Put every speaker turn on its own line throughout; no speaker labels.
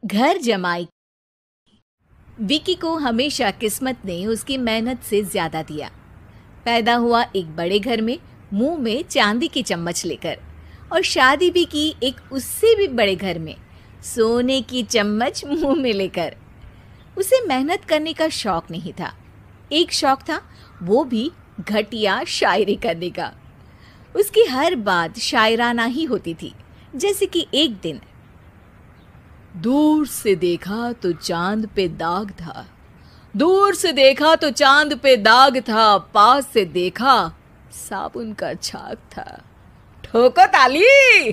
घर जमाई। विकी को हमेशा किस्मत ने उसकी मेहनत से ज्यादा दिया। पैदा हुआ एक बड़े घर में, मुंह में चांदी की चम्मच लेकर, और शादी भी की एक उससे भी बड़े घर में, सोने की चम्मच मुंह में लेकर। उसे मेहनत करने का शौक नहीं था। एक शौक था, वो भी घटिया शायरी करने का। उसकी हर बात शायराना ही होती थी। जैसे कि एक दिन, दूर से देखा तो चांद पे दाग था, दूर से देखा तो चांद पे दाग था, पास से देखा साबुन का छाग था। ठोको ताली।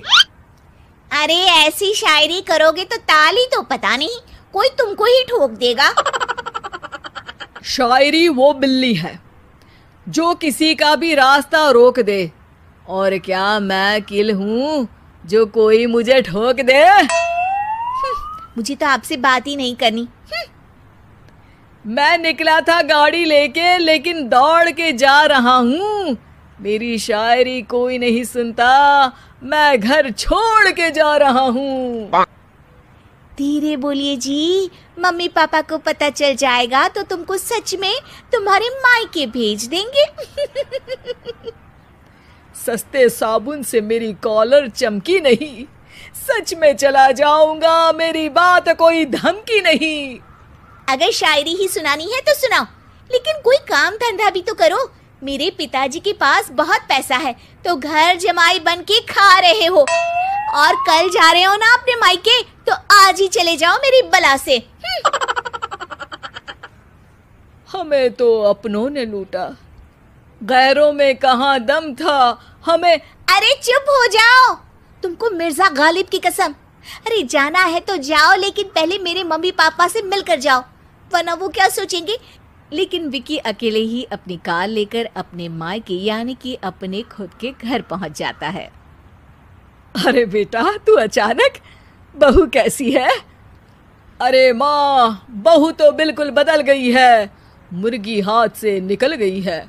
अरे ऐसी शायरी करोगे तो ताली तो पता नहीं, कोई तुमको ही ठोक देगा।
शायरी वो बिल्ली है जो किसी का भी रास्ता रोक दे, और क्या मैं किल हूँ जो कोई मुझे ठोक दे।
मुझे तो आपसे बात ही नहीं करनी।
मैं निकला था गाड़ी लेके, लेकिन दौड़ के जा रहा हूँ। मेरी शायरी कोई नहीं सुनता, मैं घर छोड़ के जा रहा हूँ।
धीरे बोलिए जी, मम्मी पापा को पता चल जाएगा तो तुमको सच में तुम्हारे मायके भेज देंगे।
सस्ते साबुन से मेरी कॉलर चमकी नहीं, सच में चला जाऊंगा, मेरी बात कोई धमकी नहीं।
अगर शायरी ही सुनानी है तो सुनाओ, लेकिन कोई काम धंधा भी तो करो। मेरे पिताजी के पास बहुत पैसा है, तो घर जमाई बन के खा रहे हो, और कल जा रहे हो ना अपने मायके, तो आज ही चले जाओ मेरी बला से।
हमें तो अपनों ने लूटा, गैरों में कहाँ दम था हमें।
अरे चुप हो जाओ, तुमको मिर्जा गालिब की कसम। अरे जाना है तो जाओ, लेकिन पहले मेरे मम्मी पापा से मिलकर जाओ, वरना वो क्या सोचेंगे। लेकिन विकी अकेले ही अपनी कार लेकर अपने मायके यानी कि अपने खुद के घर पहुंच जाता है। अरे बेटा, तू अचानक, बहू कैसी है? अरे माँ, बहू तो बिल्कुल बदल गई है, मुर्गी हाथ से निकल गई है।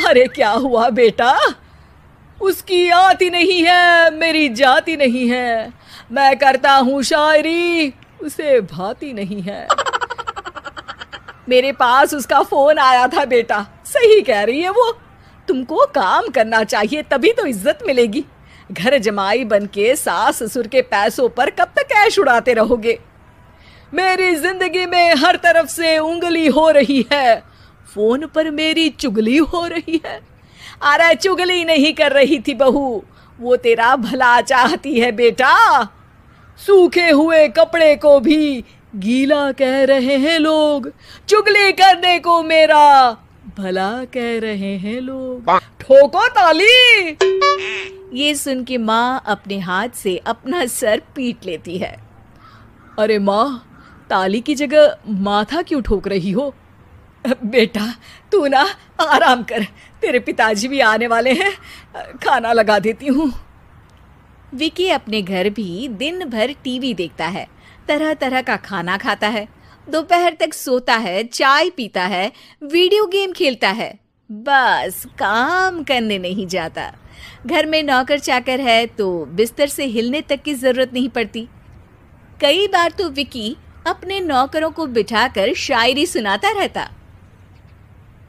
अरे क्या हुआ बेटा? उसकी आती नहीं है, मेरी जाती नहीं है। मैं करता हूँ शायरी, उसे भाती नहीं है। मेरे पास उसका फोन आया था बेटा, सही कह रही है वो। तुमको काम करना चाहिए, तभी तो इज्जत मिलेगी। घर जमाई बन के सास ससुर के पैसों पर कब तक ऐश उड़ाते रहोगे? मेरी जिंदगी में हर तरफ से उंगली हो रही है, फोन पर मेरी चुगली हो रही है। अरे चुगली नहीं कर रही थी बहू, वो तेरा भला चाहती है बेटा। सूखे हुए कपड़े को भी गीला कह रहे हैं लोग, चुगली करने को मेरा भला कह रहे हैं लोग। ठोको ताली। ये सुन के माँ अपने हाथ से अपना सर पीट लेती है। अरे माँ, ताली की जगह माथा क्यों ठोक रही हो? बेटा तू ना आराम कर, तेरे पिताजी भी आने वाले हैं, खाना लगा देती हूँ। विकी अपने घर भी दिन भर टीवी देखता है, तरह तरह का खाना खाता है, दोपहर तक सोता है, चाय पीता है, वीडियो गेम खेलता है, बस काम करने नहीं जाता। घर में नौकर चाकर है तो बिस्तर से हिलने तक की जरूरत नहीं पड़ती। कई बार तो विकी अपने नौकरों को बिठाकर शायरी सुनाता रहता।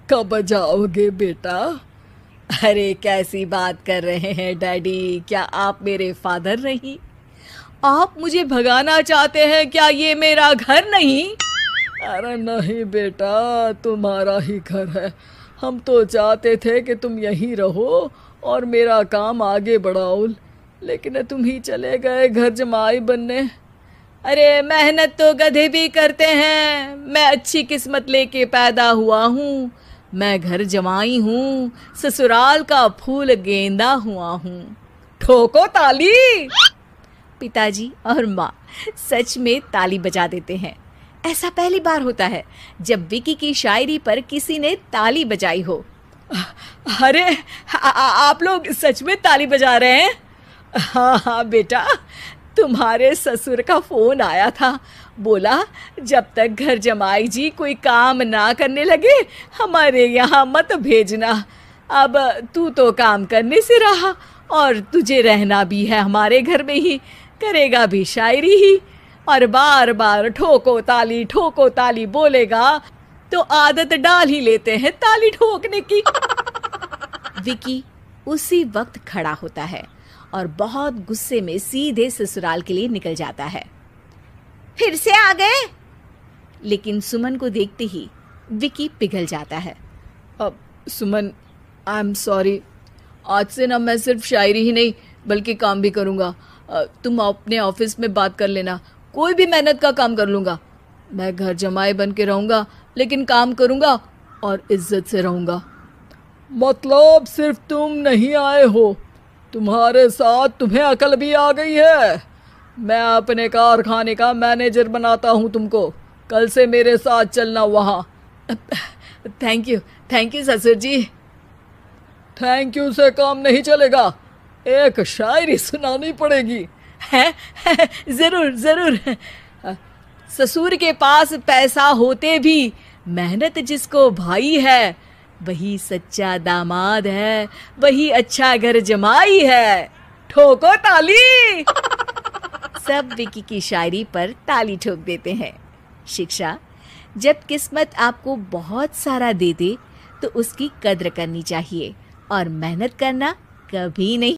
कब जाओगे बेटा? अरे कैसी बात कर रहे हैं डैडी, क्या आप मेरे फादर नहीं? आप मुझे भगाना चाहते हैं क्या? ये मेरा घर नहीं। अरे नहीं बेटा, तुम्हारा ही घर है। हम तो चाहते थे कि तुम यहीं रहो और मेरा काम आगे बढ़ाओ, लेकिन तुम ही चले गए घर जमाई बनने। अरे मेहनत तो गधे भी करते हैं, मैं अच्छी किस्मत लेके पैदा हुआ हूँ, मैं घर जमाई हूँ, ससुराल का फूल गेंदा हुआ हूँ। ठोको ताली। पिताजी और माँ सच में ताली बजा देते हैं। ऐसा पहली बार होता है जब विकी की शायरी पर किसी ने ताली बजाई हो। अरे आप लोग सच में ताली बजा रहे हैं? हाँ हाँ बेटा, तुम्हारे ससुर का फोन आया था, बोला जब तक घर जमाई जी कोई काम ना करने लगे हमारे यहाँ मत भेजना। अब तू तो काम करने से रहा और तुझे रहना भी है हमारे घर में ही, करेगा भी शायरी ही। और बार बार ठोको ताली बोलेगा तो आदत डाल ही लेते हैं ताली ठोकने की।
विकी उसी वक्त खड़ा होता है और बहुत गुस्से में सीधे ससुराल के लिए निकल जाता है। फिर से आ गए? लेकिन सुमन को देखते ही विकी पिघल जाता है।
अब सुमन, आई एम सॉरी, आज से ना मैं सिर्फ शायरी ही नहीं बल्कि काम भी करूँगा। तुम अपने ऑफिस में बात कर लेना, कोई भी मेहनत का काम कर लूँगा। मैं घर जमाई बन के रहूँगा लेकिन काम करूँगा और इज्जत से रहूँगा। मतलब सिर्फ तुम नहीं आए हो, तुम्हारे साथ तुम्हें अकल भी आ गई है। मैं अपने कारखाने का मैनेजर बनाता हूँ तुमको, कल से मेरे साथ चलना वहाँ। थैंक यू ससुर जी। थैंक यू से काम नहीं चलेगा, एक शायरी सुनानी पड़ेगी। है जरूर। ससुर के पास पैसा होते भी मेहनत जिसको भाई है, वही सच्चा दामाद है, वही अच्छा घर जमाई है। ठोको ताली।
सब विकी की शायरी पर ताली ठोक देते हैं। शिक्षा: जब किस्मत आपको बहुत सारा दे दे तो उसकी कद्र करनी चाहिए और मेहनत करना कभी नहीं